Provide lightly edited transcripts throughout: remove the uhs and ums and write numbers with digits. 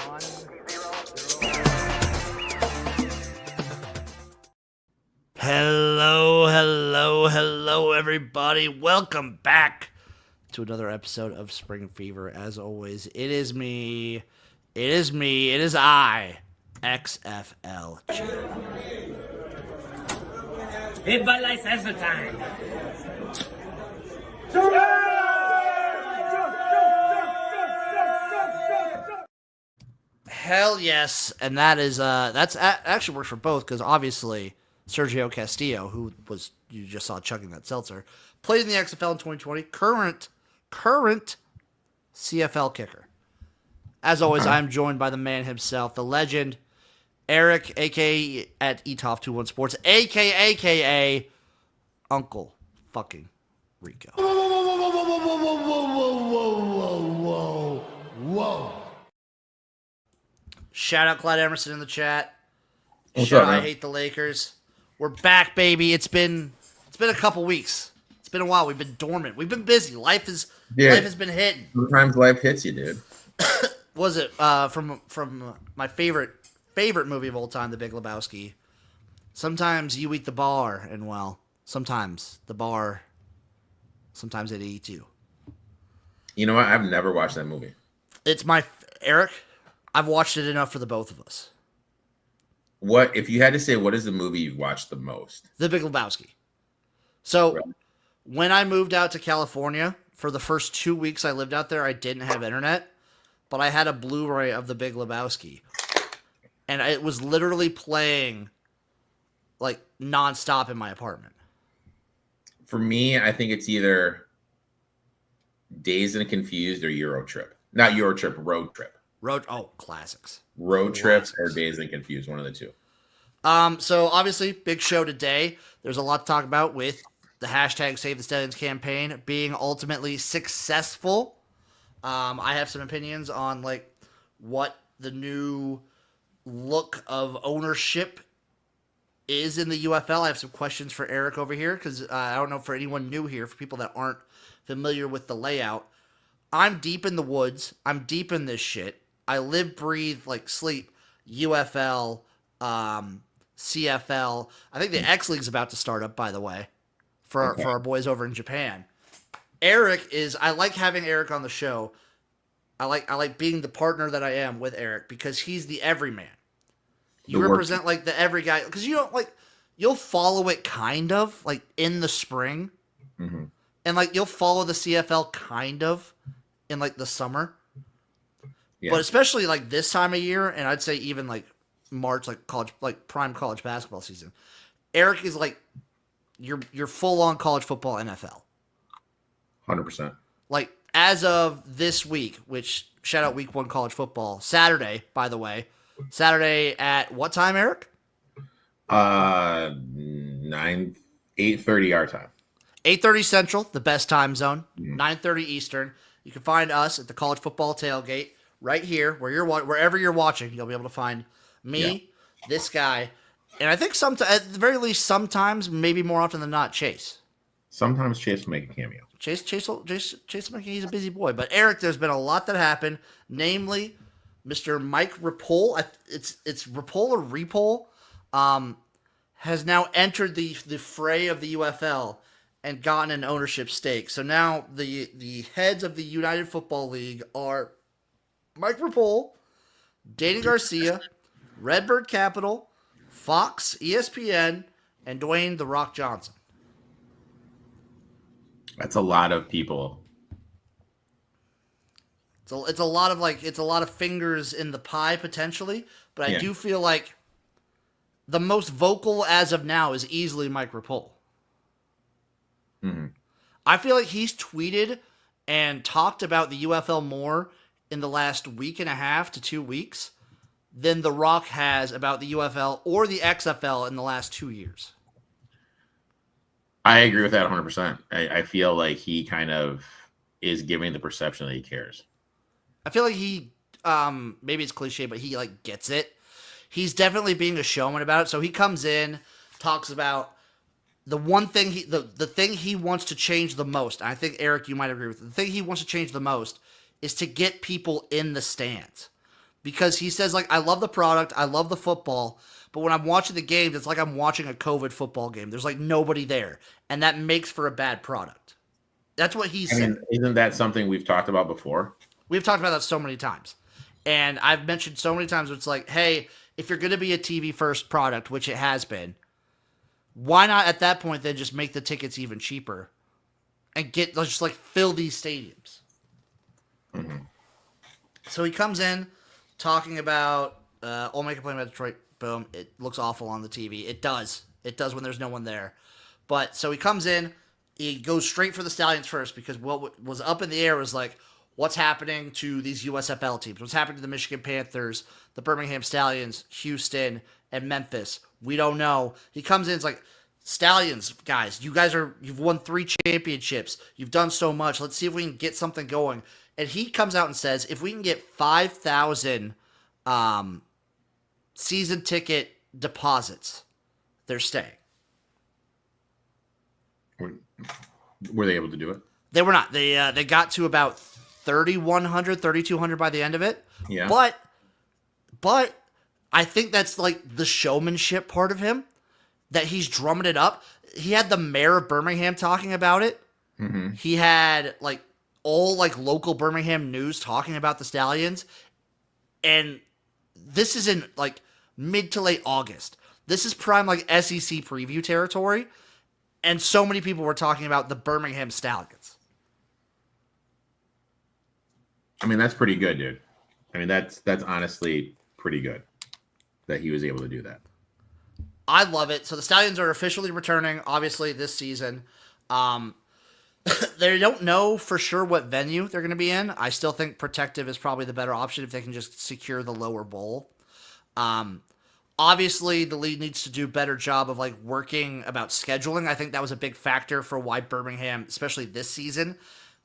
1, 0. Hello, everybody. Welcome back to another episode of Spring Fever. As always, it is I, XFL Jim. Hey, Bud Light says the time. Hell yes, and that's actually works for both because obviously Sergio Castillo, who was you just saw chugging that seltzer, played in the XFL in 2020. Current CFL kicker. As always, I'm joined by the man himself, the legend, Eric, aka at Etoff21 Sports, aka Uncle fucking Rico. Whoa. Shout out Clyde Emerson in the chat. What's up, man? I hate the Lakers. We're back, baby. It's been a couple weeks. It's been a while. We've been dormant. We've been busy. Life has been hitting. Sometimes life hits you, dude. Was it from my favorite movie of all time, The Big Lebowski? Sometimes you eat the bar, and well, sometimes the bar, sometimes it eats you. You know what? I've never watched that movie. It's Eric. I've watched it enough for the both of us. What if you had to say what is the movie you've watched the most? The Big Lebowski. So when I moved out to California, for the first 2 weeks I lived out there, I didn't have internet, but I had a Blu-ray of The Big Lebowski. And it was literally playing like nonstop in my apartment. For me, I think it's either Dazed and Confused or Euro Trip. Not Euro Trip, Road Trip. Classics. Road Trip or Dazed and Confused, one of the two. So obviously, big show today. There's a lot to talk about with the hashtag Save the Stallions campaign being ultimately successful. I have some opinions on like what the new look of ownership is in the UFL. I have some questions for Eric over here because I don't know for anyone new here, for people that aren't familiar with the layout. I'm deep in the woods. I'm deep in this shit. I live, breathe, like sleep UFL, CFL. I think the X League's about to start up, by the way, for our boys over in Japan. I like having Eric on the show. I like being the partner that I am with Eric because he's the everyman. You represent like the every guy because you don't like you'll follow it kind of like in the spring, and like you'll follow the CFL kind of in like the summer. Yeah. But especially like this time of year, and I'd say even like March, like prime college basketball season, Eric is like you're full on college football NFL. 100%. Like as of this week, which shout out week 1 college football, Saturday, by the way. Saturday at what time, Eric? 8:30 our time. 8:30 Central, the best time zone. 9:30 Eastern. You can find us at the college football tailgate right here, wherever you're watching. You'll be able to find me, this guy, and I think at the very least, sometimes, maybe more often than not, Chase. Sometimes Chase will make a cameo. Chase, he's a busy boy. But Eric, there's been a lot that happened, namely Mr. Mike Repole. It's Repole or Repole, has now entered the fray of the UFL and gotten an ownership stake. So now the heads of the United Football League are Mike Repole, Danny Garcia, Redbird Capital, Fox, ESPN, and Dwayne "The Rock" Johnson. That's a lot of people. It's a lot of fingers in the pie potentially, but I do feel like the most vocal as of now is easily Mike Repole. I feel like he's tweeted and talked about the UFL more in the last week and a half to 2 weeks than The Rock has about the UFL or the XFL in the last 2 years. I agree with that 100%. I feel like he kind of is giving the perception that he cares. I feel like he, maybe it's cliche, but he like gets it. He's definitely being a showman about it. So he comes in, talks about the one thing the thing he wants to change the most. And I think Eric, you might agree with it. The thing he wants to change the most is to get people in the stands, because he says, like, I love the product, I love the football, but when I'm watching the games, it's like I'm watching a COVID football game. There's like nobody there, and that makes for a bad product. That's what he said. Isn't that something we've talked about before? We've talked about that so many times. And I've mentioned so many times it's like, hey, if you're going to be a TV first product, which it has been, why not at that point then just make the tickets even cheaper and let's just like fill these stadiums? Mm-hmm. So he comes in talking about, only complain about Detroit. Boom. It looks awful on the TV. It does. It does when there's no one there. But so he comes in, he goes straight for the Stallions first because what was up in the air was like, what's happening to these USFL teams? What's happening to the Michigan Panthers, the Birmingham Stallions, Houston, and Memphis? We don't know. He comes in, it's like, Stallions, guys, you've won 3 championships. You've done so much. Let's see if we can get something going. And he comes out and says, if we can get 5,000 season ticket deposits, they're staying. Were they able to do it? They were not. They got to about 3,100, 3,200 by the end of it. Yeah. But I think that's like the showmanship part of him, that he's drumming it up. He had the mayor of Birmingham talking about it. Mm-hmm. He had like all like local Birmingham news talking about the Stallions. And this is in like mid to late August. This is prime like SEC preview territory. And so many people were talking about the Birmingham Stallions. I mean, that's pretty good, dude. I mean, that's honestly pretty good that he was able to do that. I love it. So the Stallions are officially returning, obviously, this season. They don't know for sure what venue they're going to be in. I still think Protective is probably the better option if they can just secure the lower bowl. Obviously, the league needs to do a better job of like working about scheduling. I think that was a big factor for why Birmingham, especially this season,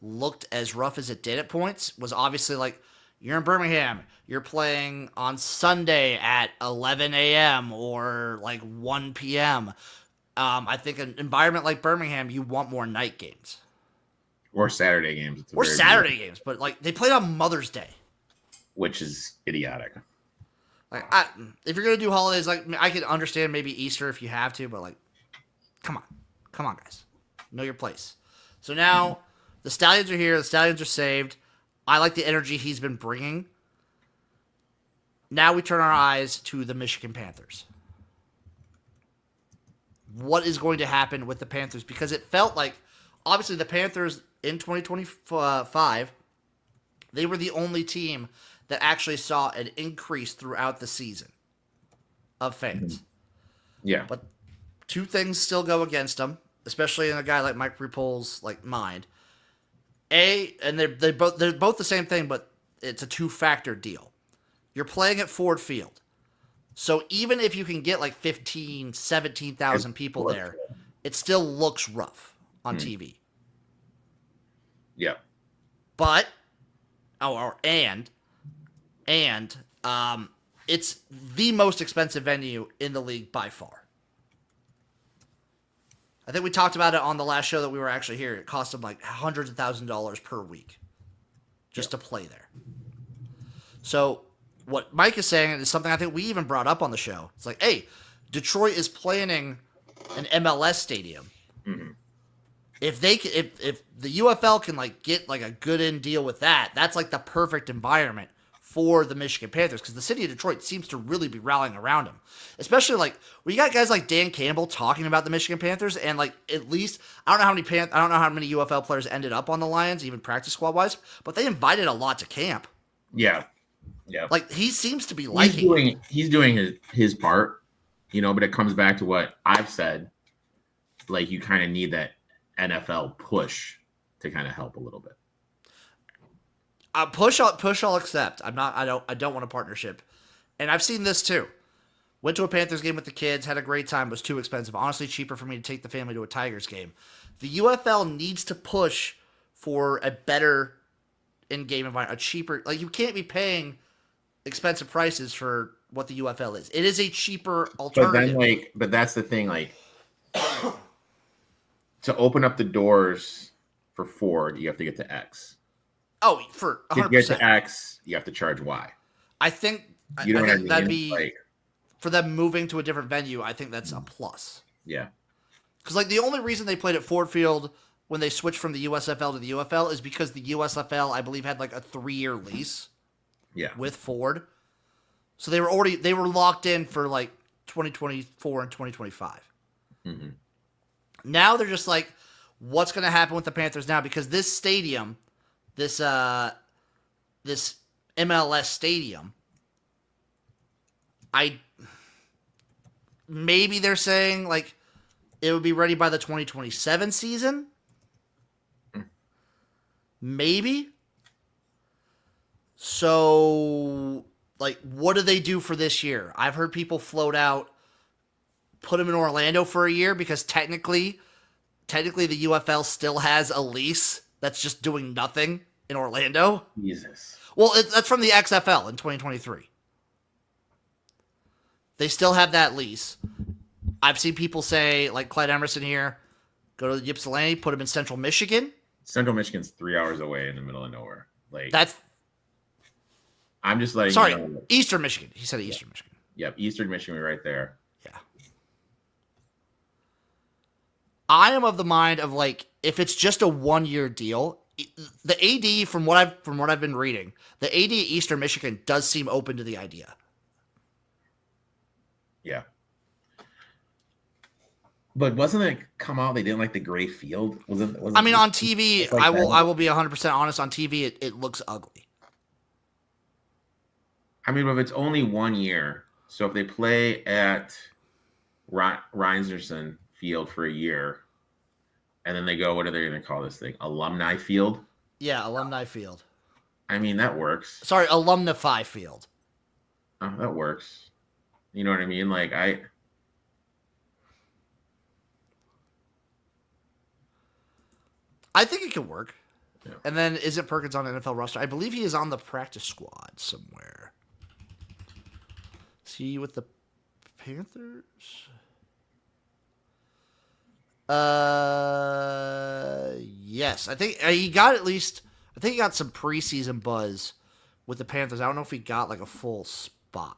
looked as rough as it did at points. Was obviously like, you're in Birmingham, you're playing on Sunday at 11 a.m. or like 1 p.m. I think an environment like Birmingham, you want more night games. Or Saturday games. Or Saturday games, but like they played on Mother's Day. Which is idiotic. Like, if you're going to do holidays, like I can understand maybe Easter if you have to, but like, come on, guys. Know your place. So now the Stallions are here. The Stallions are saved. I like the energy he's been bringing. Now we turn our eyes to the Michigan Panthers. What is going to happen with the Panthers? Because it felt like, obviously, the Panthers in 2025, they were the only team that actually saw an increase throughout the season of fans. Yeah. But two things still go against them, especially in a guy like Mike Repol's like mind. And they're both the same thing, but it's a 2-factor deal. You're playing at Ford Field. So even if you can get like 15, 17,000 people there, it still looks rough on TV. Yeah. But it's the most expensive venue in the league by far. I think we talked about it on the last show that we were actually here. It cost them like hundreds of $1,000s per week just to play there. So what Mike is saying is something I think we even brought up on the show. It's like, hey, Detroit is planning an MLS stadium. Mm-hmm. If the UFL can like get like a good end deal with that, that's like the perfect environment for the Michigan Panthers, because the city of Detroit seems to really be rallying around him. Especially like when you got guys like Dan Campbell talking about the Michigan Panthers, and like at least I don't know how many UFL players ended up on the Lions, even practice squad wise, but they invited a lot to camp. Yeah. Yeah. Like he seems to be liking he's doing his part, but it comes back to what I've said. Like you kind of need that NFL push to kind of help a little bit. Push I'll accept. I don't want a partnership. And I've seen this too. Went to a Panthers game with the kids, had a great time, was too expensive. Honestly, cheaper for me to take the family to a Tigers game. The UFL needs to push for a better in-game environment, a cheaper, like you can't be paying expensive prices for what the UFL is. It is a cheaper alternative. But that's the thing, like to open up the doors for Ford, you have to get to X. Oh, for 100%. To get to X, you have to charge Y. I think You know I what I think that'd mean? be Like, for them moving to a different venue. I think that's a plus. yeah, Because like the only reason they played at Ford Field when they switched from the USFL to the UFL is because the USFL, I believe, had like a 3-year lease yeah. with Ford, so they were locked in for like 2024 and 2025. Mm-hmm. Now they're just like, what's going to happen with the Panthers now? Because this stadium, this MLS stadium, maybe they're saying like it would be ready by the 2027 season. Maybe. So, like, what do they do for this year? I've heard people float out, put him in Orlando for a year because technically the UFL still has a lease that's just doing nothing in Orlando. Jesus. Well, that's from the XFL in 2023. They still have that lease. I've seen people say, like Clyde Emerson here, go to Ypsilanti, put him in Central Michigan. Central Michigan's 3 hours away in the middle of nowhere. Like, That's I'm just letting sorry, you know. Eastern Michigan. He said Eastern Michigan. Yep, Eastern Michigan right there. Yeah. I am of the mind of like if it's just a 1-year deal, the AD from what I've been reading, the AD at Eastern Michigan does seem open to the idea. Yeah. But wasn't it come out they didn't like the gray field? Wasn't I mean, on TV, like I will be 100% honest. On TV, it looks ugly. I mean, if it's only 1 year, so if they play at Reinerson Field for a year, and then they go, what are they going to call this thing? Alumni Field? Yeah, Alumni Field. I mean, that works. Sorry, Alumnify Field. Oh, that works. You know what I mean? Like, I think it could work. Yeah. And then isn't Perkins on NFL roster? I believe he is on the practice squad somewhere. Is he with the Panthers? Yes. I think he got at least. I think he got some preseason buzz with the Panthers. I don't know if he got like a full spot.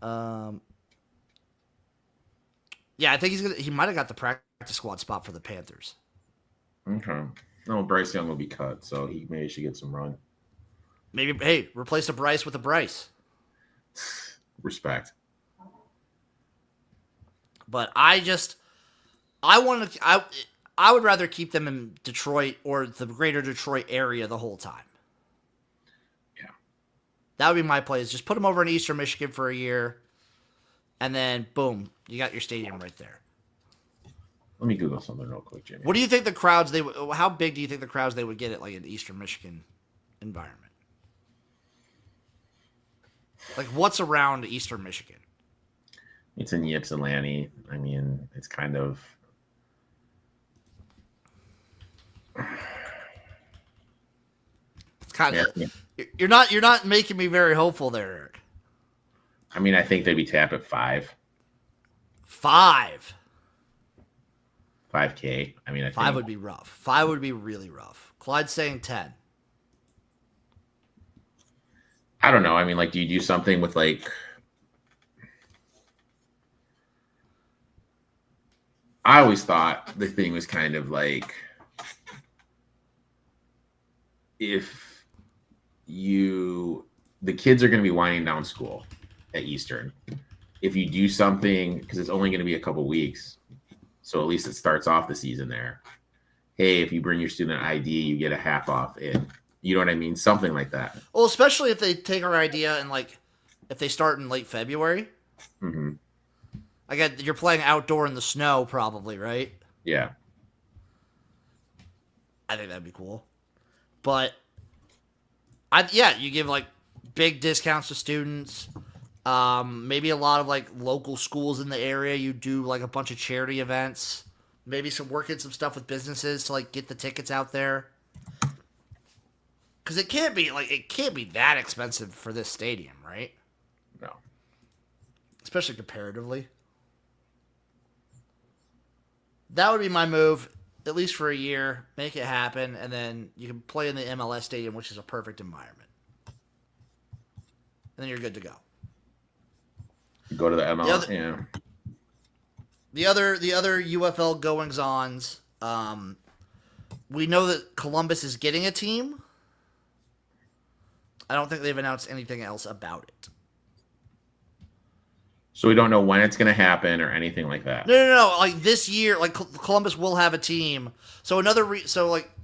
Yeah, I think he might have got the practice squad spot for the Panthers. okay. No, Bryce Young will be cut, so he maybe should get some run. Maybe, hey, replace a Bryce with a Bryce. Respect. But I would rather keep them in Detroit or the greater Detroit area the whole time. Yeah. That would be my play, is just put them over in Eastern Michigan for a year, and then, boom, you got your stadium right there. Let me Google something real quick, Jimmy. What do you think the crowds how big do you think the crowds they would get at like an Eastern Michigan environment? Like what's around Eastern Michigan? It's in Ypsilanti. I mean, it's kind of You're not making me very hopeful there, Eric. I mean, I think they'd be tapped at 5. 5. 5K. I mean, I think 5 would be rough. 5 would be really rough. Clyde's saying 10. I don't know. I mean, like, do you do something with like? I always thought the thing was kind of like if the kids are going to be winding down school at Eastern. If you do something, because it's only going to be a couple weeks, so at least it starts off the season there. Hey, if you bring your student ID, you get a half off in. You know what I mean? Something like that. Well, especially if they take our idea and like if they start in late February. Mm-hmm. Again, you're playing outdoor in the snow, probably, right? Yeah. I think that'd be cool. But you give like big discounts to students. Maybe a lot of like local schools in the area. You do like a bunch of charity events. Maybe working some stuff with businesses to like get the tickets out there. Because it can't be that expensive for this stadium, right? No. Especially comparatively. That would be my move, at least for a year. Make it happen, and then you can play in the MLS stadium, which is a perfect environment. then you're good to go. Go to the ML. The other UFL goings-ons. We know that Columbus is getting a team. I don't think they've announced anything else about it. So we don't know when it's going to happen or anything like that. No. Like this year, like Columbus will have a team. So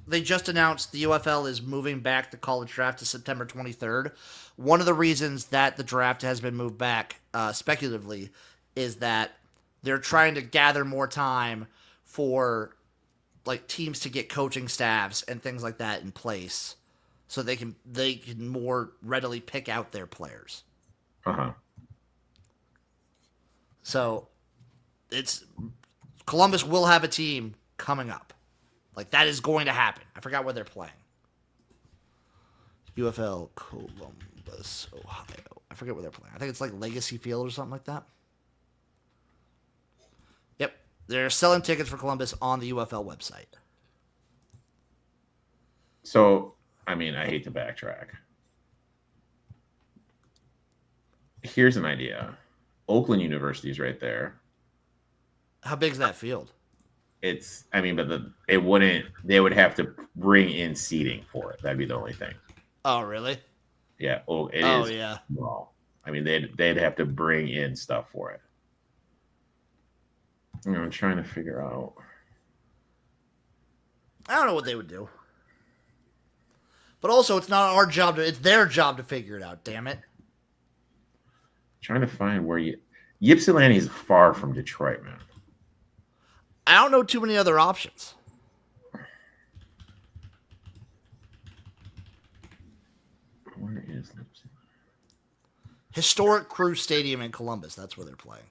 they just announced the UFL is moving back the college draft to September 23rd. One of the reasons that the draft has been moved back, speculatively, is that they're trying to gather more time for like teams to get coaching staffs and things like that in place, so they can more readily pick out their players. So Columbus will have a team coming up. Like, that is going to happen. I forgot where they're playing. UFL Columbus, Ohio. I forget where they're playing. I think it's like Legacy Field or something like that. Yep. They're selling tickets for Columbus on the UFL website. So, I mean, I hate to backtrack. Here's an idea. Oakland University is right there. How big is that field? They would have to bring in seating for it. That'd be the only thing. Oh, really? Yeah. Yeah. Small. I mean, they'd have to bring in stuff for it. I'm trying to figure out. I don't know what they would do. But also, it's not our job it's their job to figure it out, damn it. Trying to find where Ypsilanti is far from Detroit, man. I don't know too many other options. Where is Ypsilanti? Historic Crew Stadium in Columbus. That's where they're playing.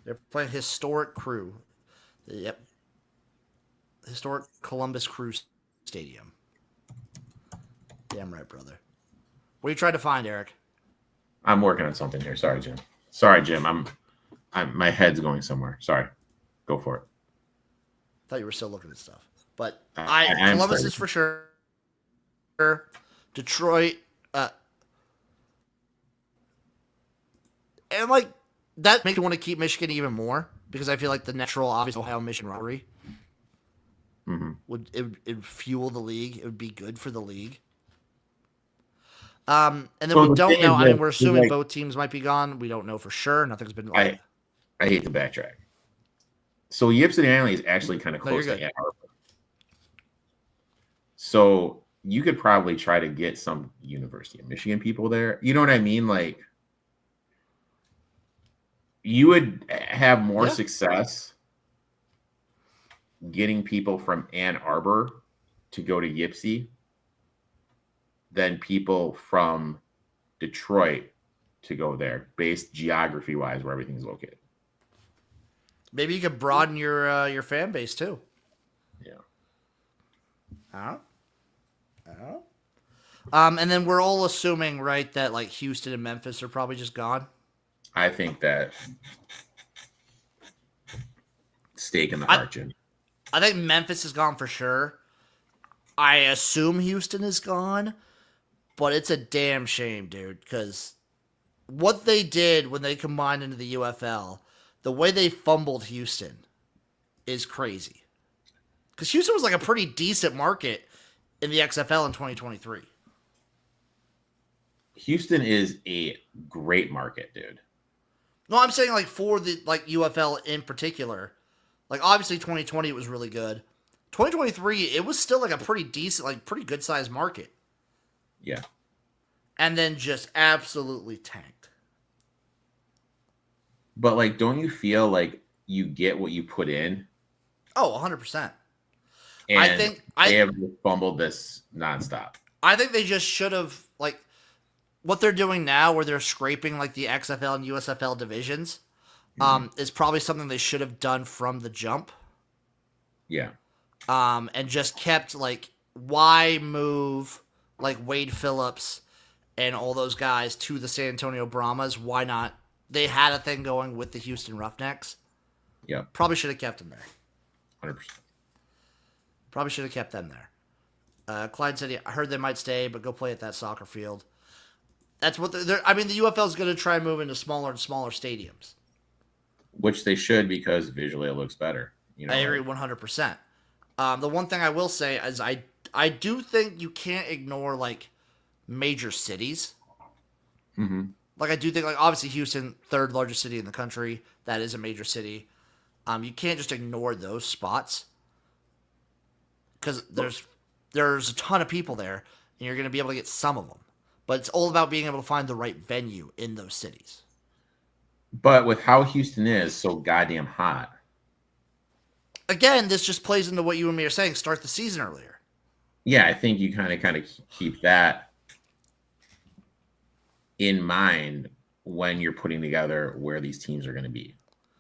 They're playing Historic Crew. Yep. Historic Columbus Crew Stadium. Damn right, brother. What are you trying to find, Eric? I'm working on something here. Sorry, Jim. I'm my head's going somewhere. Sorry. Go for it. I thought you were still looking at stuff. But Columbus is for sure. Detroit. And like that makes me want to keep Michigan even more, because I feel like the natural, obvious Ohio-Michigan rivalry would fuel the league. It would be good for the league. And then we don't know. I mean, we're assuming both teams might be gone. We don't know for sure. Nothing's been. I hate to backtrack. So Ypsilanti is actually kind of close to Ann Arbor. So you could probably try to get some University of Michigan people there. You know what I mean? Like, you would have more success getting people from Ann Arbor to go to Ypsi than people from Detroit to go there, based geography-wise where everything's located. Maybe you could broaden your fan base too. Yeah. I don't know. And then we're all assuming, right, that like Houston and Memphis are probably just gone. I think that stake in the heart, Jim. I think Memphis is gone for sure. I assume Houston is gone, but it's a damn shame, dude, because what they did when they combined into the UFL, the way they fumbled Houston is crazy. Because Houston was like a pretty decent market in the XFL in 2023. Houston is a great market, dude. No, I'm saying like for the like UFL in particular. Like obviously 2020 it was really good. 2023 it was still like a pretty decent, like pretty good sized market. Yeah. And then just absolutely tanked. But like, don't you feel like you get what you put in? Oh, 100%. And I think they have fumbled this nonstop. I think they just should have, like, what they're doing now where they're scraping like the XFL and USFL divisions is probably something they should have done from the jump. Yeah. And just kept like, why move like Wade Phillips and all those guys to the San Antonio Brahmas? Why not? They had a thing going with the Houston Roughnecks. Yeah. Probably should have kept them there. 100%. Probably should have kept them there. Clyde said, I heard they might stay, but go play at that soccer field. That's what they're I mean, the UFL is going to try and move into smaller and smaller stadiums. Which they should, because visually it looks better. I agree 100%. The one thing I will say is I do think you can't ignore, like, major cities. Mm-hmm. Like, I do think, like, obviously Houston, third largest city in the country. That is a major city. You can't just ignore those spots. Because there's a ton of people there, and you're going to be able to get some of them. But it's all about being able to find the right venue in those cities. But with how Houston is so goddamn hot. Again, this just plays into what you and me are saying. Start the season earlier. Yeah, I think you kind of keep that in mind when you're putting together where these teams are going to be.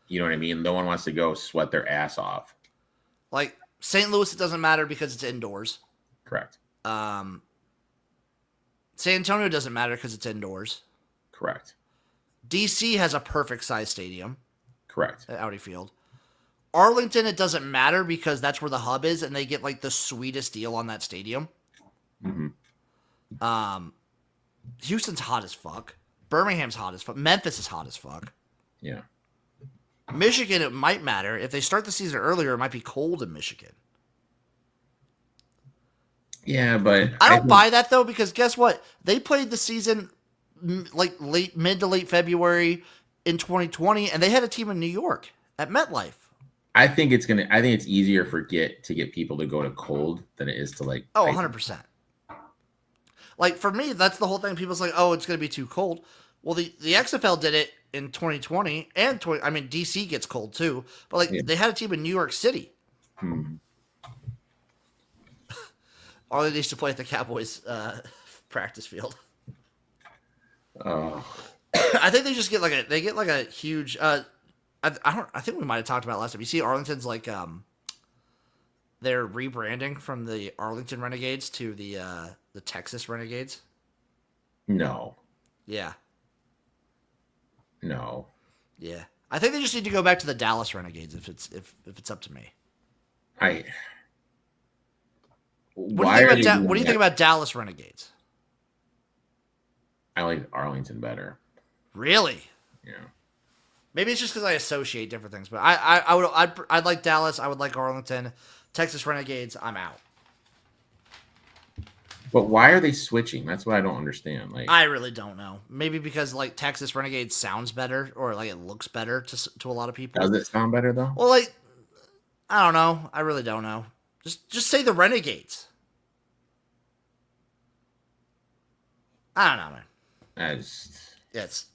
You know what I mean? No one wants to go sweat their ass off. Like, St. Louis, it doesn't matter because it's indoors. Correct. San Antonio doesn't matter because it's indoors. Correct. DC has a perfect size stadium. Correct. At Audi Field. Arlington, it doesn't matter because that's where the hub is, and they get like the sweetest deal on that stadium. Mm-hmm. Houston's hot as fuck. Birmingham's hot as fuck. Memphis is hot as fuck. Yeah. Michigan, it might matter. If they start the season earlier, it might be cold in Michigan. Yeah, but I don't buy that though, because guess what? They played the season like mid to late February in 2020, and they had a team in New York at MetLife. I think it's easier to get people to go to cold than it is to like. Oh, 100%. Like for me, that's the whole thing. People's like, oh, it's going to be too cold. Well, the XFL did it in 2020 and DC gets cold too, but like they had a team in New York City. Or they used to play at the Cowboys practice field. Oh. I think they just get like a huge. I think we might have talked about it last time. You see, Arlington's like they're rebranding from the Arlington Renegades to the Texas Renegades. No. Yeah. No. Yeah. I think they just need to go back to the Dallas Renegades if it's up to me. What do you think about Dallas Renegades? I like Arlington better. Really? Yeah. Maybe it's just because I associate different things, but I'd like Dallas. I would like Arlington. Texas Renegades. I'm out. But why are they switching? That's what I don't understand. Like, I really don't know. Maybe because like Texas Renegades sounds better, or like it looks better to a lot of people. Does it sound better though? Well, like I don't know. I really don't know. Just say the Renegades. I don't know, man. Yes.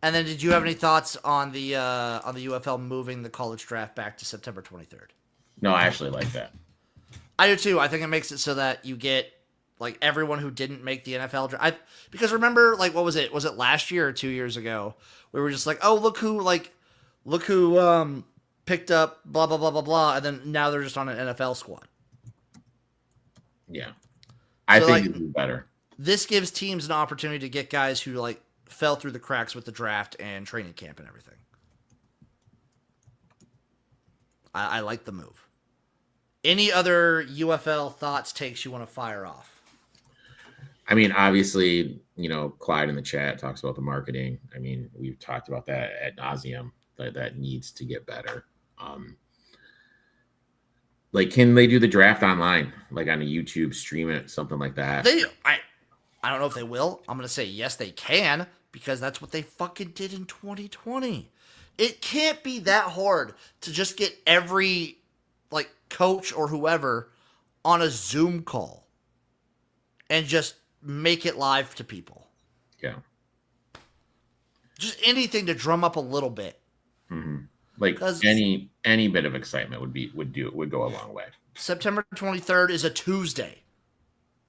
And then, did you have any thoughts on the UFL moving the college draft back to September 23rd? No, I actually like that. I do too. I think it makes it so that you get like everyone who didn't make the NFL draft. Because remember, like, what was it? Was it last year or 2 years ago? We were just like, oh, look who picked up blah blah blah blah blah, and then now they're just on an NFL squad. Yeah, I think it'd be better. This gives teams an opportunity to get guys who like fell through the cracks with the draft and training camp and everything. I like the move. Any other UFL thoughts, takes you want to fire off? I mean, obviously, Clyde in the chat talks about the marketing. I mean, we've talked about that ad nauseum. That needs to get better. Like, can they do the draft online, like on a YouTube, stream it, something like that? I don't know if they will. I'm going to say yes, they can, because that's what they fucking did in 2020. It can't be that hard to just get every like coach or whoever on a Zoom call and just make it live to people. Yeah. Just anything to drum up a little bit. Mm-hmm. Like any bit of excitement would go a long way. September 23rd is a Tuesday.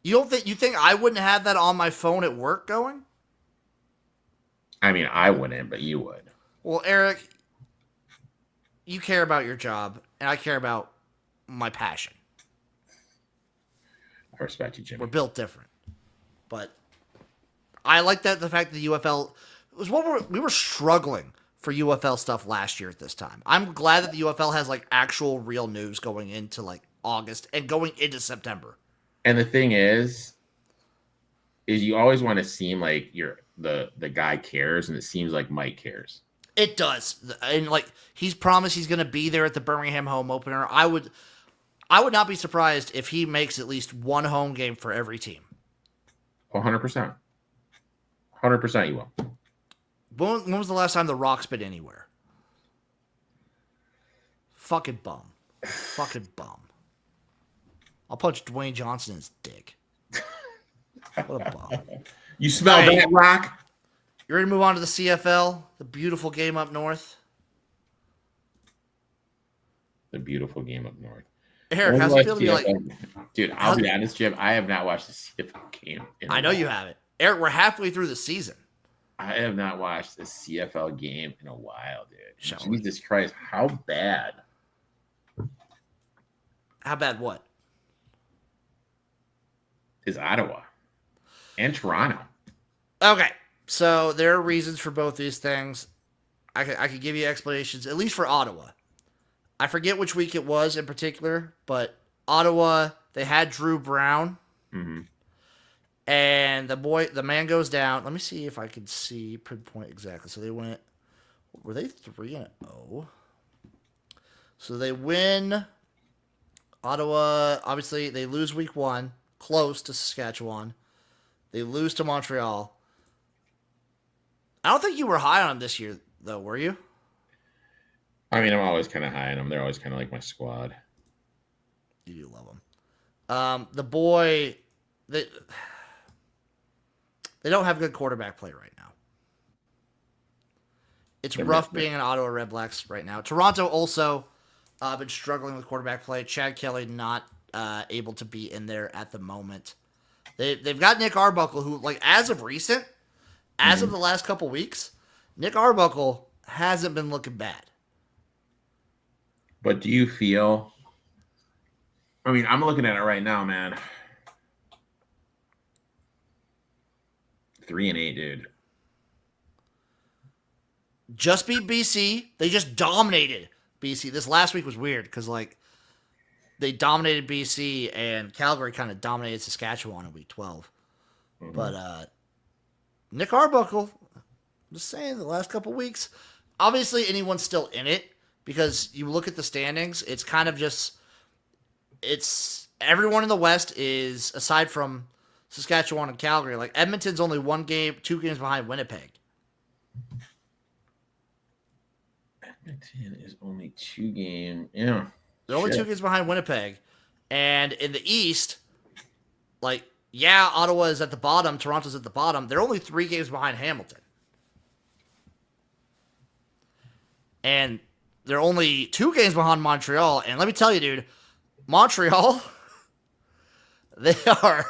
You think I wouldn't have that on my phone at work going? I mean, I wouldn't, but you would. Well, Eric, you care about your job, and I care about my passion. I respect you, Jimmy. We're built different. But I like the fact that the UFL was we were struggling for UFL stuff last year at this time. I'm glad that the UFL has like actual real news going into like August and going into September. And the thing is you always want to seem like you're the guy cares, and it seems like Mike cares. It does, and like he's promised he's going to be there at the Birmingham home opener. I would not be surprised if he makes at least one home game for every team. 100%. 100% you will. When was the last time the Rock's been anywhere? Fucking bum. Fucking bum. I'll punch Dwayne Johnson in his dick. What a bum. You smell that, Rock? You ready to move on to the CFL? The beautiful game up north? The beautiful game up north. Eric, how's it feel to be like... Dude, I'll be honest, Jim. I have not watched the CFL game. I know you haven't. Eric, we're halfway through the season. I have not watched a CFL game in a while, dude. Shall we? Jesus Christ, how bad? How bad what? Is Ottawa and Toronto? Okay, so there are reasons for both these things. I could give you explanations, at least for Ottawa. I forget which week it was in particular, but Ottawa, they had Drew Brown. Mm-hmm. And the man goes down. Let me see if I can pinpoint exactly. So they were they 3-0? So they win. Ottawa, obviously, they lose week 1, close to Saskatchewan. They lose to Montreal. I don't think you were high on them this year, though, were you? I mean, I'm always kind of high on them. They're always kind of like my squad. You do love them. The boy, they don't have good quarterback play right now. It's rough being an Ottawa Red Blacks right now. Toronto also been struggling with quarterback play. Chad Kelly not able to be in there at the moment. They've got Nick Arbuckle, who, like, as of recent, of the last couple weeks, Nick Arbuckle hasn't been looking bad. But do you feel? I mean, I'm looking at it right now, man. 3-8, dude. Just beat BC. They just dominated BC. This last week was weird because, like, they dominated BC and Calgary kind of dominated Saskatchewan in week 12. Mm-hmm. But Nick Arbuckle, I'm just saying, the last couple weeks, obviously anyone's still in it because you look at the standings, it's kind of just, it's everyone in the West is, aside from Saskatchewan and Calgary, like Edmonton's only 2 games behind Winnipeg. Edmonton is only 2 games. Yeah. They're only 2 games behind Winnipeg. And in the East, like, yeah, Ottawa is at the bottom. Toronto's at the bottom. They're only 3 games behind Hamilton. And they're only 2 games behind Montreal. And let me tell you, dude, Montreal, they are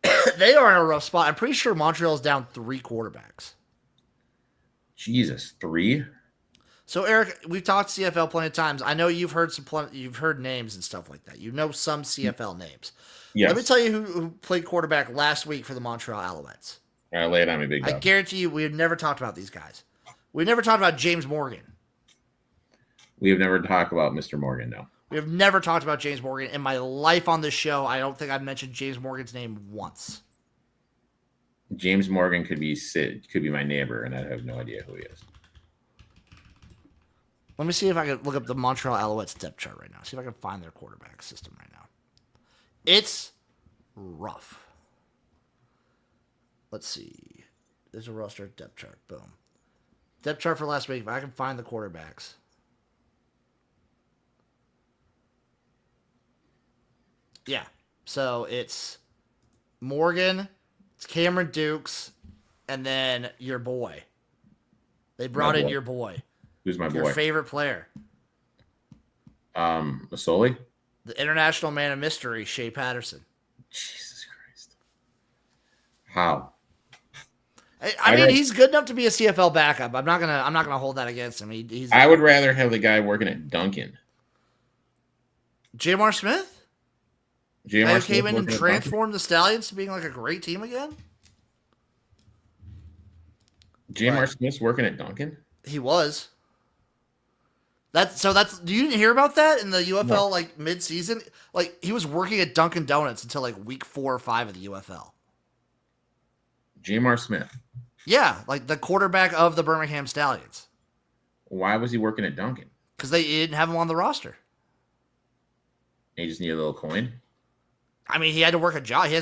in a rough spot. I'm pretty sure Montreal's down 3 quarterbacks. Jesus, 3? So, Eric, we've talked CFL plenty of times. I know you've heard names and stuff like that. You know some CFL names. Yes. Let me tell you who played quarterback last week for the Montreal Alouettes. All right, lay it on me, big dog. I guarantee you we have never talked about these guys. We've never talked about James Morgan. We have never talked about Mr. Morgan, no. We have never talked about James Morgan. In my life on this show, I don't think I've mentioned James Morgan's name once. James Morgan could be my neighbor, and I have no idea who he is. Let me see if I can look up the Montreal Alouettes depth chart right now. See if I can find their quarterback system right now. It's rough. Let's see. There's a roster depth chart. Boom. Depth chart for last week. If I can find the quarterbacks. Yeah. So it's Morgan, it's Cameron Dukes, and then your boy. They brought in your boy. Who's my boy? Your favorite player. Masoli? The international man of mystery, Shea Patterson. Jesus Christ. How? I mean, he's good enough to be a CFL backup. I'm not gonna hold that against him. I would rather have the guy working at Duncan. J.M.R. Smith? J.M.R. Smith came in and transformed the Stallions to being like a great team again? J.M.R. Smith's working at Duncan? He was. Do you didn't hear about that in the UFL No. like mid-season? Like he was working at Dunkin' Donuts until like week 4 or 5 of the UFL. Jamar Smith. Yeah, like the quarterback of the Birmingham Stallions, Why was he working at Dunkin'? because they didn't have him on the roster. He just needed a little coin. I mean, he had to work a job. You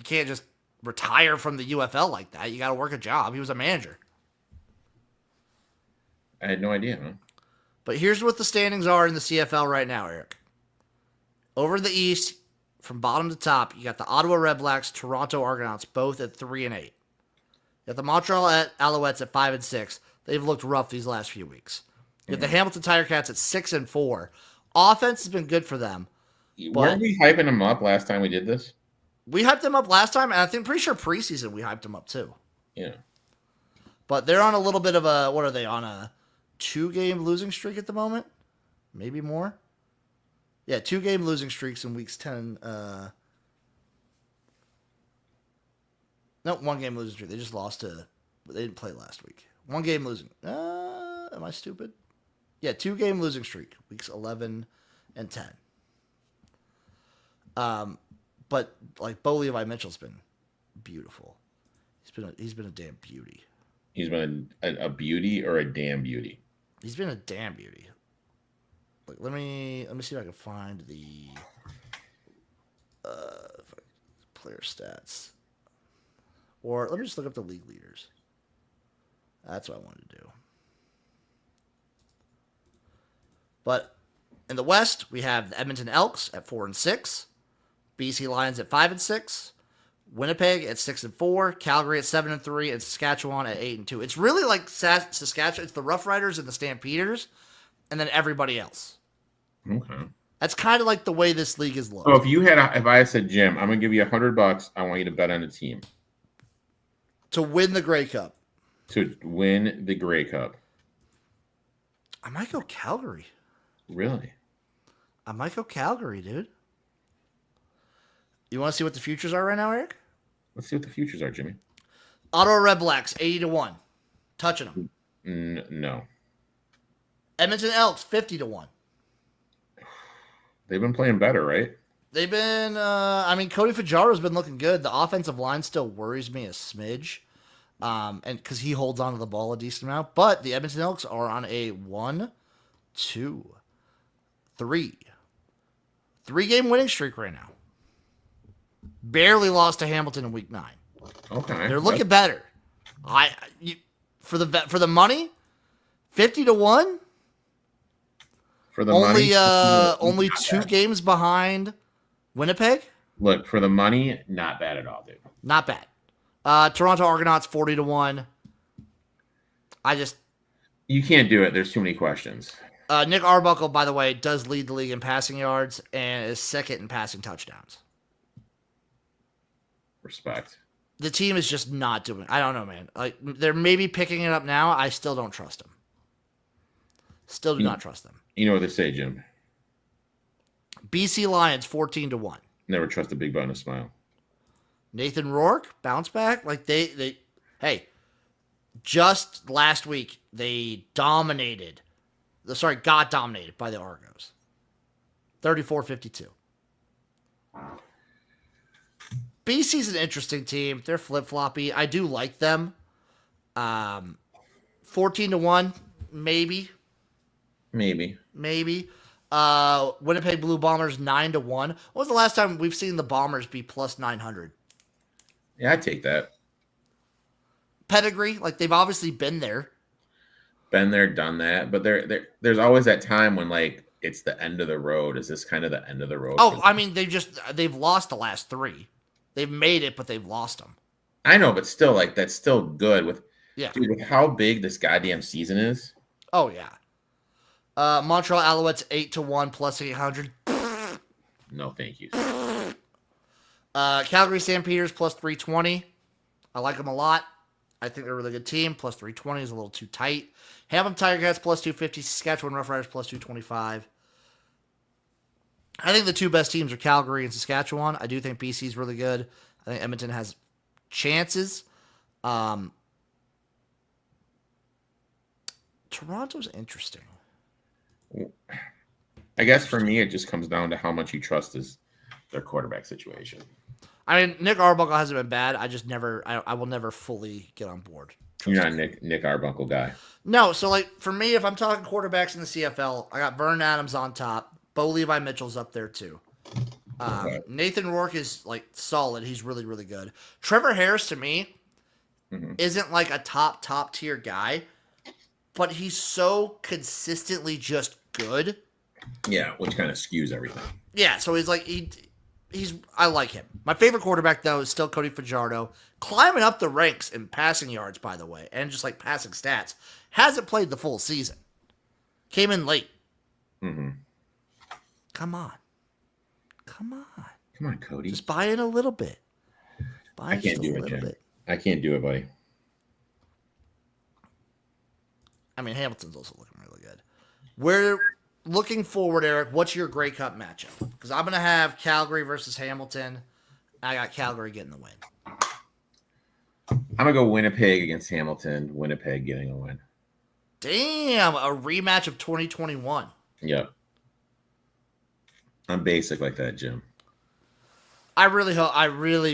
can't just retire from the UFL like that. You got to work a job. He was a manager. I had no idea, man. But here's what the standings are in the CFL right now, Eric. Over the East, from bottom to top, you got the Ottawa Redblacks, Toronto Argonauts, both at 3-8. You got the Montreal Alouettes at 5-6. They've looked rough these last few weeks. You got the Hamilton Tiger Cats at 6-4. Offense has been good for them. Weren't we hyping them up last time we did this? We hyped them up last time, and I think pretty sure preseason we hyped them up too. Yeah. But they're on a little bit of a, what are they, on a 2-game losing streak at the moment? Maybe more? Yeah, 2-game losing streaks in weeks 10. No, 1-game losing streak. They just lost to, they didn't play last week. 1-game losing. Am I stupid? Yeah, 2-game losing streak, weeks 11 and 10. But like Bo Levi Mitchell's been beautiful. He's been a damn beauty. He's been a beauty or a damn beauty. He's been a damn beauty. Like, let me see if I can find the player stats, or let me just look up the league leaders. That's what I wanted to do. But in the West, we have the Edmonton Elks at 4-6, BC Lions at 5-6, Winnipeg at 6-4, Calgary at 7-3, and Saskatchewan at 8-2. It's really like Saskatchewan. It's the Rough Riders and the Stampeders, and then everybody else. Okay. That's kind of like the way this league is looked. So if I said, Jim, I'm gonna give you $100, I want you to bet on a team To win the Grey Cup, to win the Grey Cup. I might go Calgary. Really? I might go Calgary, dude. You want to see what the futures are right now, Eric? Let's see what the futures are, Jimmy. Ottawa Redblacks 80-1, touching them. No. Edmonton Elks 50-1. They've been playing better, right? They've been. I mean, Cody Fajardo's been looking good. The offensive line still worries me a smidge, and because he holds onto the ball a decent amount. But the Edmonton Elks are on a 1, 2, 3-game winning streak right now. Barely lost to Hamilton in week 9. Okay. They're looking better. For the money, 50-1. For the money, Only 2 games behind Winnipeg. Look, for the money, not bad at all, dude. Not bad. Toronto Argonauts 40-1. You can't do it. There's too many questions. Nick Arbuckle, by the way, does lead the league in passing yards and is second in passing touchdowns. Respect. The team is just not doing it. I don't know, man. Like, they're maybe picking it up now. I still don't trust them. Still do not trust them. You know what they say, Jim. BC Lions 14-1. Never trust a big butt and a smile. Nathan Rourke bounce back. Like hey, just last week they got dominated by the Argos. 34-52. BC's an interesting team. They're flip-floppy. I do like them. 14-1, maybe. Maybe. Winnipeg Blue Bombers 9-1. When was the last time we've seen the Bombers be plus 900? Yeah, I take that. Pedigree, like they've obviously been there. Been there, done that. But there's always that time when like it's the end of the road. Is this kind of the end of the road? Oh, I mean they've lost the last 3. They've made it, but they've lost them. I know, but still, like that's still good with dude, with how big this goddamn season is. Oh yeah. Montreal Alouettes 8-1 plus 800. No, thank you. Calgary Stampeders plus 320. I like them a lot. I think they're a really good team. Plus 320 is a little too tight. Hamilton Tiger Cats plus 250. Saskatchewan Roughriders plus 225. I think the 2 best teams are Calgary and Saskatchewan. I do think BC's really good. I think Edmonton has chances. Toronto's interesting. I guess for me, it just comes down to how much you trust their quarterback situation. I mean, Nick Arbuckle hasn't been bad. I will never fully get on board. You're not a Nick Arbuckle guy. No, so like for me, if I'm talking quarterbacks in the CFL, I got Vernon Adams on top. Bo Levi Mitchell's up there too. Okay. Nathan Rourke is like solid. He's really, really good. Trevor Harris to me isn't like a top tier guy, but he's so consistently just good. Yeah, which kind of skews everything. Yeah, so he's like I like him. My favorite quarterback though is still Cody Fajardo, climbing up the ranks in passing yards, by the way, and just like passing stats. Hasn't played the full season. Came in late. Mm-hmm. Come on, Cody. just buy in a little bit. I can't do it, Jim. I can't do it, buddy. I mean, Hamilton's also looking really good. We're looking forward, Eric. What's your Grey Cup matchup? Because I'm going to have Calgary versus Hamilton. I got Calgary getting the win. I'm going to go Winnipeg against Hamilton. Winnipeg getting a win. Damn, a rematch of 2021. Yep. I'm basic like that, Jim. I really hope. I really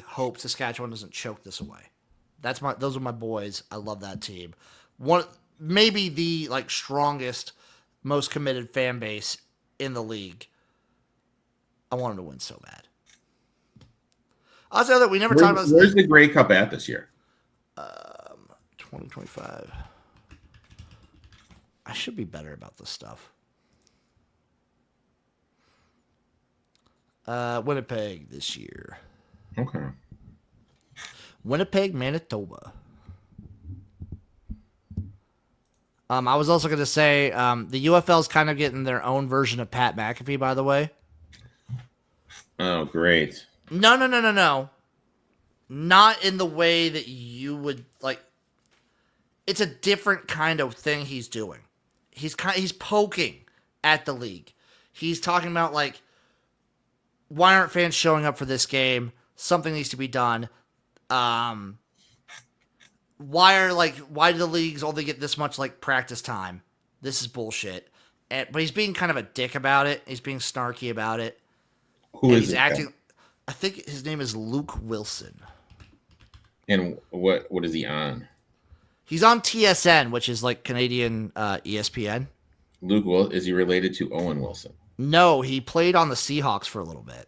hope Saskatchewan doesn't choke this away. Those are my boys. I love that team. Maybe the like strongest, most committed fan base in the league. I want them to win so bad. Also, that we never talked about. Where's the Grey Cup at this year? 2025. I should be better about this stuff. Winnipeg this year. Okay. Winnipeg, Manitoba. I was also going to say the UFL's kind of getting their own version of Pat McAfee, by the way. Oh, great. No. Not in the way that you would like. It's a different kind of thing he's doing. He's poking at the league. He's talking about like, why aren't fans showing up for this game? Something needs to be done. Why do the leagues only get this much like practice time? This is bullshit. But he's being kind of a dick about it. He's being snarky about it. Who is he's it? Acting. I think his name is Luke Wilson. And what is he on? He's on TSN, which is like Canadian ESPN. Luke Wilson, is he related to Owen Wilson? No, he played on the Seahawks for a little bit.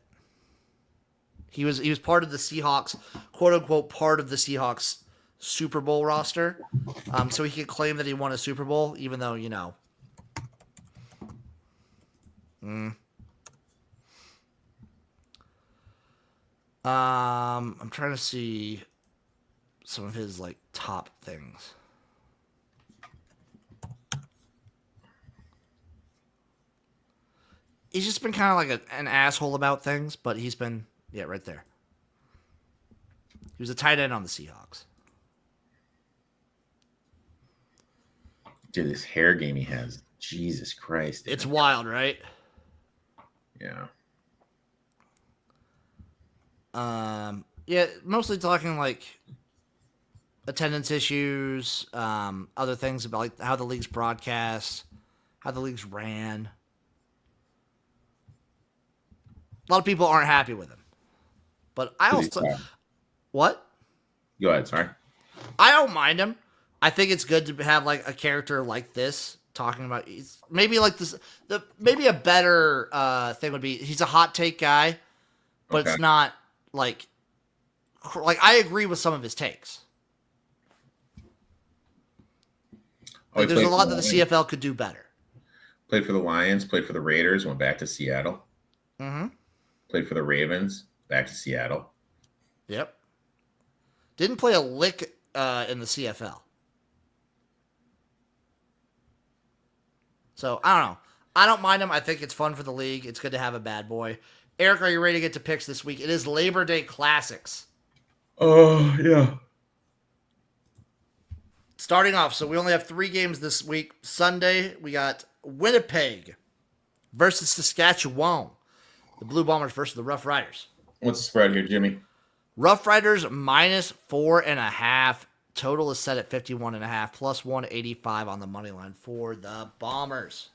He was part of the Seahawks, quote unquote, part of the Seahawks Super Bowl roster. So he could claim that he won a Super Bowl, even though, you know. I'm trying to see some of his like top things. He's just been kind of like an asshole about things, but he's been, yeah, right there. He was a tight end on the Seahawks. Dude, this hair game he has. Jesus Christ. Dude. It's wild, right? Yeah. Yeah, mostly talking like attendance issues, other things about like how the league's broadcast, how the league's ran. A lot of people aren't happy with him. But I also... What? Go ahead, sorry. I don't mind him. I think it's good to have like a character like this talking about... Maybe like this... Maybe a better thing would be... He's a hot take guy, but It's not like... Like, I agree with some of his takes. Like, there's a lot that the CFL could do better. Played for the Lions, played for the Raiders, went back to Seattle. Mm-hmm. Played for the Ravens, back to Seattle. Yep. Didn't play a lick in the CFL. So, I don't know. I don't mind him. I think it's fun for the league. It's good to have a bad boy. Eric, are you ready to get to picks this week? It is Labor Day Classics. Oh, yeah. Starting off, so we only have 3 games this week. Sunday, we got Winnipeg versus Saskatchewan. The Blue Bombers versus the Rough Riders. What's the spread here, Jimmy? Rough Riders -4.5. Total is set at 51.5, plus 185 on the money line for the Bombers.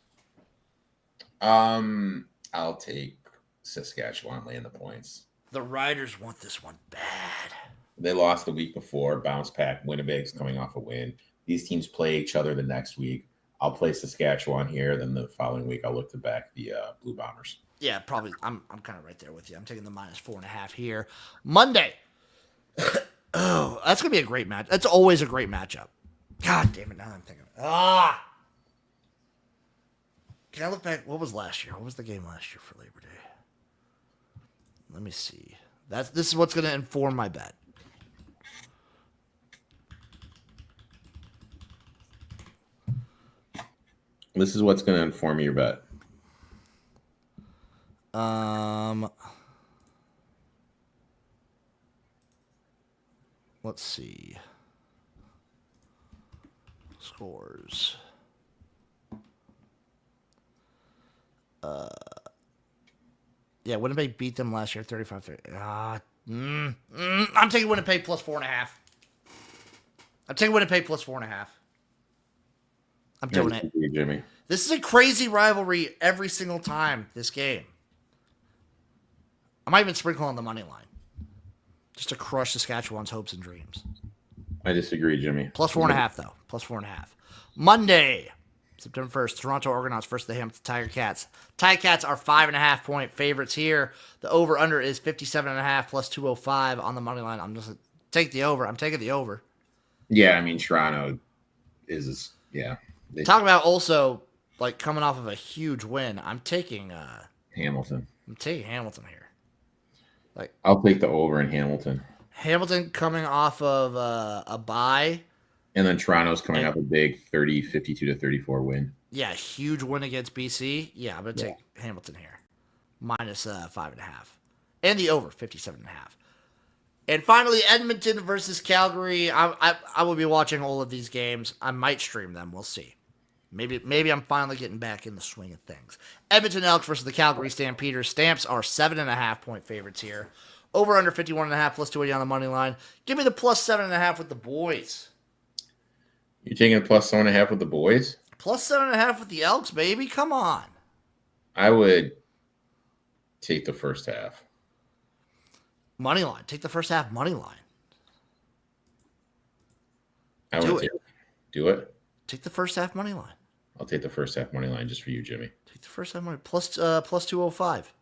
I'll take Saskatchewan laying the points. The Riders want this one bad. They lost the week before, bounce back. Winnipeg's coming off a win. These teams play each other the next week. I'll play Saskatchewan here. Then the following week, I'll look to back the Blue Bombers. Yeah, probably. I'm kind of right there with you. I'm taking the minus 4.5 here. Monday. Oh, that's going to be a great match. That's always a great matchup. God damn it. Now I'm thinking. Can I look back? What was last year? What was the game last year for Labor Day? Let me see. This is what's going to inform my bet. This is what's going to inform your bet. Let's see. Scores. Yeah, Winnipeg beat them last year 35-30. I'm taking Winnipeg plus 4.5. I'm taking Winnipeg plus 4.5. I'm doing it. Jimmy. This is a crazy rivalry every single time this game. I might even sprinkle on the money line just to crush Saskatchewan's hopes and dreams. I disagree, Jimmy. Plus 4.5, though. Plus 4.5. Monday, September 1st, Toronto Argonauts versus the Hamilton Tiger Cats. Tiger Cats are 5.5 point favorites here. The over-under is 57.5 plus 205 on the money line. I'm just take the over. I'm taking the over. Yeah, I mean, Toronto is, yeah. Talk about also, like, coming off of a huge win. I'm taking Hamilton. I'm taking Hamilton here. Like, I'll take the over in Hamilton. Hamilton coming off of a bye. And then Toronto's coming off a big 52-34 win. Yeah, huge win against BC. Yeah, I'm going to take Hamilton here. Minus 5.5. And the over, 57.5. And finally, Edmonton versus Calgary. I will be watching all of these games. I might stream them. We'll see. Maybe I'm finally getting back in the swing of things. Edmonton Elks versus the Calgary Stampeders. Stamps are 7.5 point favorites here. Over under 51.5 plus 280 on the money line. Give me the plus 7.5 with the boys. You're taking a plus 7.5 with the boys? Plus 7.5 with the Elks, baby. Come on. I would take the first half. Money line. Take the first half money line. Do it. Take the first half money line. I'll take the first half money line just for you, Jimmy. Take the first half money plus 205.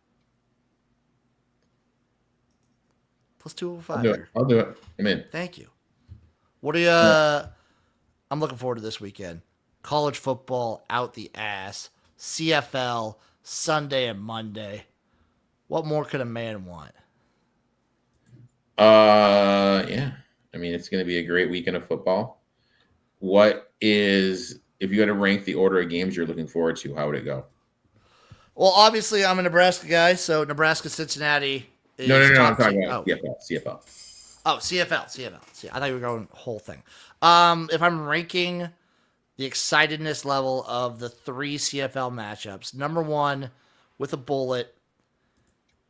Plus 205. I'll do it. I'm in. Thank you. What do you? I'm looking forward to this weekend. College football out the ass. CFL Sunday and Monday. What more could a man want? Yeah. I mean, it's going to be a great weekend of football. What is, if you had to rank the order of games you're looking forward to, how would it go? Well, obviously, I'm a Nebraska guy, so Nebraska Cincinnati. No. I'm talking about CFL. Oh, CFL. See, I thought you were going whole thing. If I'm ranking the excitedness level of the 3 CFL matchups, number 1 with a bullet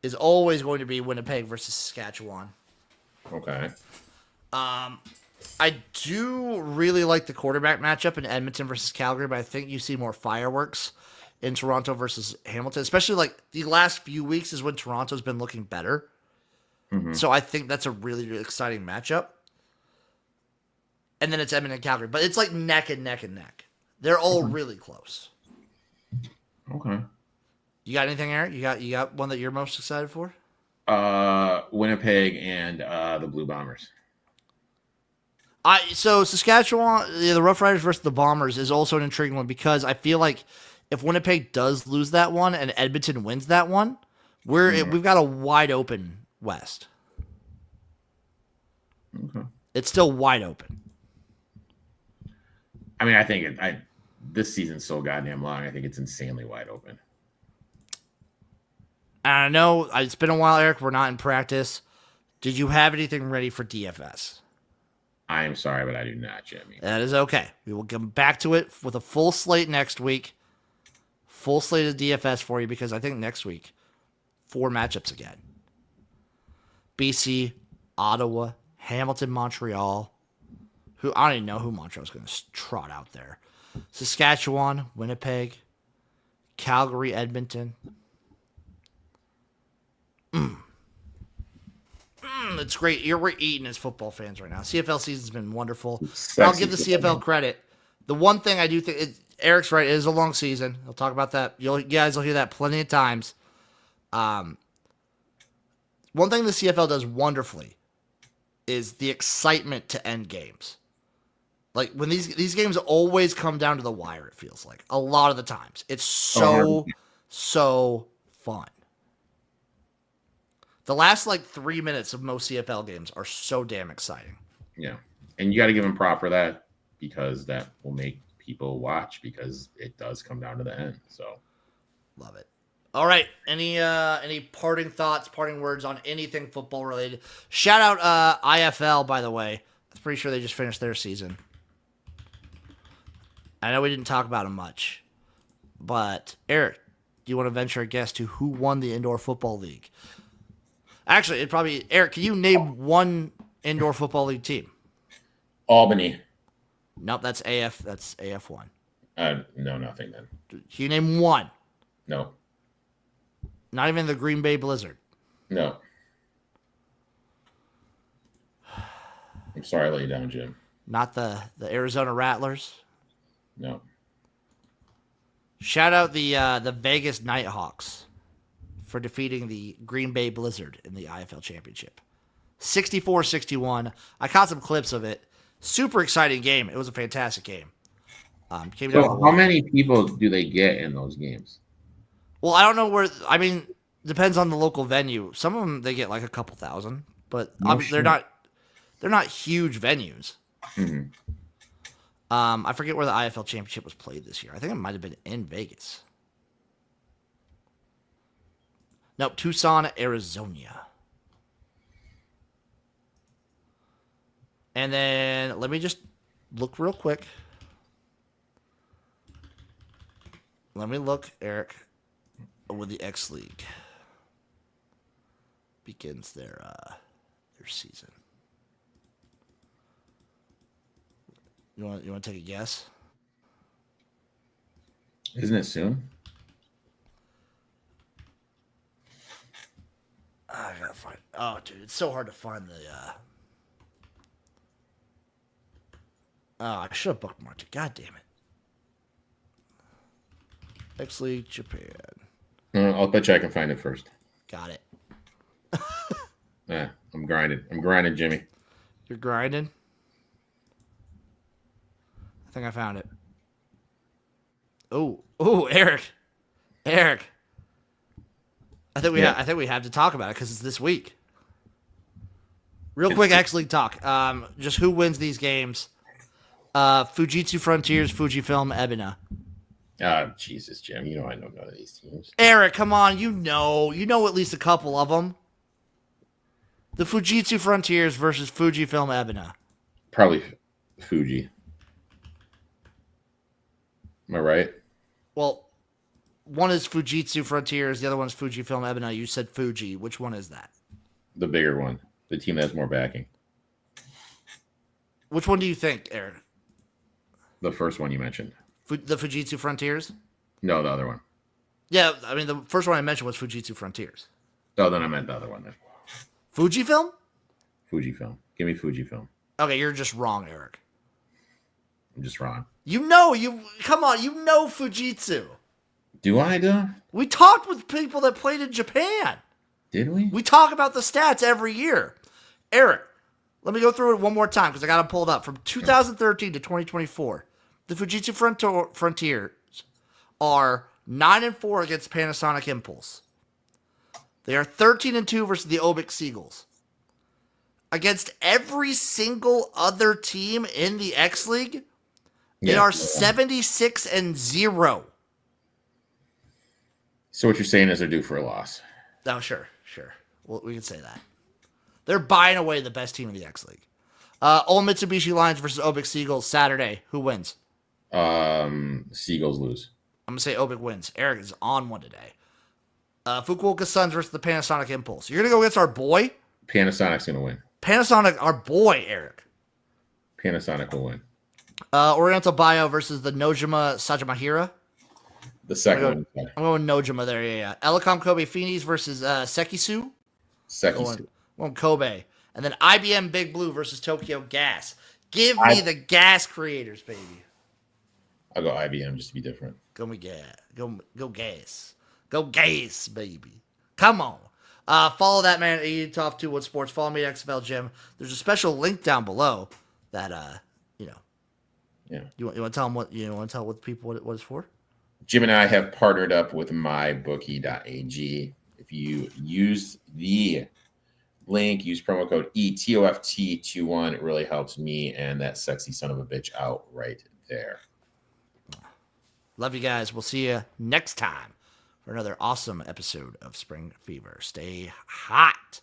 is always going to be Winnipeg versus Saskatchewan. Okay. I do really like the quarterback matchup in Edmonton versus Calgary, but I think you see more fireworks in Toronto versus Hamilton, especially like the last few weeks is when Toronto's been looking better. Mm-hmm. So I think that's a really, really exciting matchup. And then it's Edmonton and Calgary, but it's like neck and neck and neck. They're all really close. Okay. You got anything, Eric? You got one that you're most excited for? Winnipeg and the Blue Bombers. So Saskatchewan, the Rough Riders versus the Bombers is also an intriguing one because I feel like if Winnipeg does lose that one and Edmonton wins that one, we've got a wide open West. Okay. It's still wide open. I mean, I think this season's so goddamn long. I think it's insanely wide open. And I know it's been a while, Eric. We're not in practice. Did you have anything ready for DFS? I am sorry, but I do not, Jimmy. That is okay. We will come back to it with a full slate next week. Full slate of DFS for you because I think next week, 4 matchups again. BC, Ottawa, Hamilton, Montreal, Who I don't even know who Montreal's going to trot out there. Saskatchewan, Winnipeg, Calgary, Edmonton. It's great. We're eating as football fans right now. CFL season's been wonderful. I'll give the CFL credit. The one thing I do think, Eric's right, it is a long season. He'll talk about that. You guys will hear that plenty of times. One thing the CFL does wonderfully is the excitement to end games. Like when these games always come down to the wire, it feels like a lot of the times. It's so fun. The last 3 minutes of most CFL games are so damn exciting. Yeah, and you got to give them prop for that because that will make people watch because it does come down to the end. So, love it. All right, any parting thoughts, parting words on anything football related? Shout out IFL, by the way. I'm pretty sure they just finished their season. I know we didn't talk about them much, but Eric, do you want to venture a guess to who won the Indoor Football League? Actually, it'd probably Eric. Can you name one Indoor Football League team? Albany. Nope, that's AF. That's AF1. No, nothing then. Can you name one? No. Not even the Green Bay Blizzard. No. I'm sorry I let you down, Jim. Not the Arizona Rattlers. No. Shout out the Vegas Nighthawks for defeating the Green Bay Blizzard in the IFL Championship. 64-61. I caught some clips of it. Super exciting game. It was a fantastic game. So how many people do they get in those games? Well, I don't know where. I mean, depends on the local venue. Some of them they get a couple thousand, but they're not huge venues. Mm-hmm. I forget where the IFL Championship was played this year. I think it might have been in Vegas. Nope, Tucson, Arizona. And then let me just look real quick. Let me look, Eric, with the X League begins their season. You want to take a guess? Isn't it soon? I gotta find. Oh, dude, it's so hard to find the. Oh, I should have bookmarked it. God damn it. X League Japan. I'll bet you I can find it first. Got it. Yeah, I'm grinding, Jimmy. You're grinding? I think I found it. Oh, Eric. I think we have to talk about it because it's this week. Real quick, X League talk. Just who wins these games? Fujitsu Frontiers, Fujifilm, Ebina. Jesus, Jim. You know I know none of these teams. Eric, come on. You know at least a couple of them. The Fujitsu Frontiers versus Fujifilm, Ebina. Probably Fuji. Am I right? Well, one is Fujitsu Frontiers. The other one's Fujifilm, Ebina. You said Fuji. Which one is that? The bigger one. The team that has more backing. Which one do you think, Eric? The first one you mentioned. The Fujitsu Frontiers? No, the other one. Yeah, I mean, the first one I mentioned was Fujitsu Frontiers. Oh, then I meant the other one then. Fujifilm? Fujifilm. Give me Fujifilm. Okay, you're just wrong, Eric. I'm just wrong. Come on, you know Fujitsu. Do I do? We talked with people that played in Japan. Did we? We talk about the stats every year. Eric, let me go through it one more time because I got to pull it up. From 2013 to 2024, the Fujitsu Frontiers are 9-4 against Panasonic Impulse. They are 13-2 versus the Obic Seagulls. Against every single other team in the X League, they are 76-0. So what you're saying is they're due for a loss. Oh, sure. Well, we can say that. They're buying away the best team in the X League. Old Mitsubishi Lions versus Obic Seagulls Saturday. Who wins? Seagulls lose. I'm going to say Obic wins. Eric is on one today. Fukuoka Suns versus the Panasonic Impulse. You're going to go against our boy? Panasonic's going to win. Panasonic, our boy, Eric. Panasonic will win. Oriental Bio versus the Nojima Sajimahira. The second I'm one. going Nojima there. Yeah. Elecom Kobe Phoenix versus Sekisu. Sekisu. Going Kobe. And then IBM Big Blue versus Tokyo Gas. Give me the gas creators, baby. I'll go IBM just to be different. Go me gas. Go gas. Go gas, baby. Come on. Follow that man at Top 2 Wood Sports. Follow me at XFL Gym. There's a special link down below that Yeah. You want to tell them what want to tell what people what it's for? Jim and I have partnered up with mybookie.ag. If you use the link, use promo code ETOFT21, it really helps me and that sexy son of a bitch out right there. Love you guys. We'll see you next time for another awesome episode of Spring Fever. Stay hot.